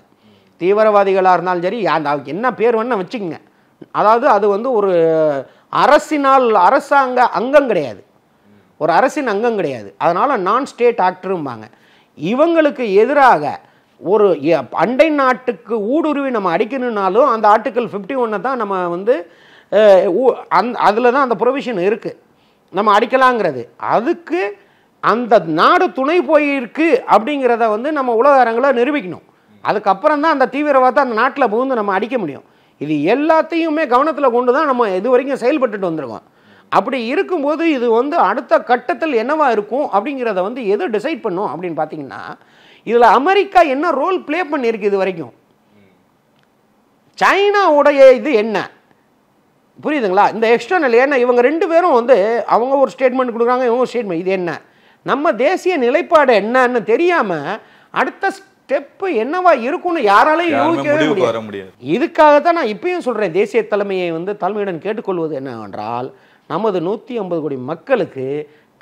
தீவிரவாதிகளாக இருந்தாலும் சரி, என்ன பேர் வேணால் வச்சுக்கோங்க. அதாவது அது ஒரு அரசாங்க அங்கம் கிடையாது, ஒரு அரசின் அங்கம் கிடையாது. அதனால் நான் ஸ்டேட் ஆக்டரும்பாங்க. இவங்களுக்கு எதிராக ஒரு அண்டை நாட்டுக்கு ஊடுருவி நம்ம அடிக்கணுன்னாலும் அந்த ஆர்டிக்கல் 51 தான் நம்ம அதில் தான் அந்த ப்ரொவிஷன் இருக்குது, நம்ம அடிக்கலாங்கிறது. அதுக்கு அந்த நாடு துணை போயிருக்கு அப்படிங்கிறத நம்ம உலக அரங்கில் நிரூபிக்கணும். அதுக்கப்புறம் தான் அந்த தீவிரவாதத்தை அந்த நாட்டில் புகுந்து நம்ம அடிக்க முடியும். இது எல்லாத்தையுமே கவனத்தில் கொண்டு தான் நம்ம இது வரைக்கும் செயல்பட்டுட்டு வந்திருக்கோம். அப்படி இருக்கும்போது இது அடுத்த கட்டத்தில் என்னவா இருக்கும் அப்படிங்கிறத எது டிசைட் பண்ணும் அப்படின்னு பார்த்தீங்கன்னா, இதில் அமெரிக்கா என்ன ரோல் ப்ளே பண்ணியிருக்கு இது வரைக்கும், சைனாவுடைய இது என்ன, புரியுதுங்களா? இந்த எக்ஸ்டர்னல் ஏன்னா இவங்க 2 பேரும் அவங்க ஒரு ஸ்டேட்மெண்ட் கொடுக்குறாங்க, இவங்க ஒரு ஸ்டேட்மெண்ட். இது என்ன, நம்ம தேசிய நிலைப்பாடு என்னன்னு தெரியாமல் அடுத்த ஸ்டெப்பு என்னவா இருக்கும்னு யாராலையும் யோசிக்கவே முடியாது. இதுக்காகத்தான் நான் இப்பயும் சொல்கிறேன், தேசிய தலைமையை தலைமையுடன் கேட்டுக்கொள்வது என்னவென்றால், நமது 150 கோடி மக்களுக்கு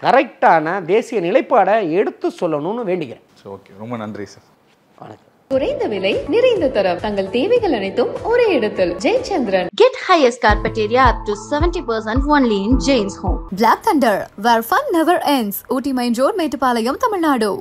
கரெக்டான தேசிய நிலைப்பாடை எடுத்து சொல்லணும்னு வேண்டிக்கிறேன். ஓகே, ரொம்ப நன்றி சார். வணக்கம். குறைந்த விலை, நிறைந்த தரம், தங்கள் தேவைகள் அனைத்தும் ஒரே இடத்தில். Jayachandran. Get highest carpet area up to 70% only in Jane's Home. Black Thunder, where fun never ends. Ooty Main Road, Mettupalayam, Tamil Nadu.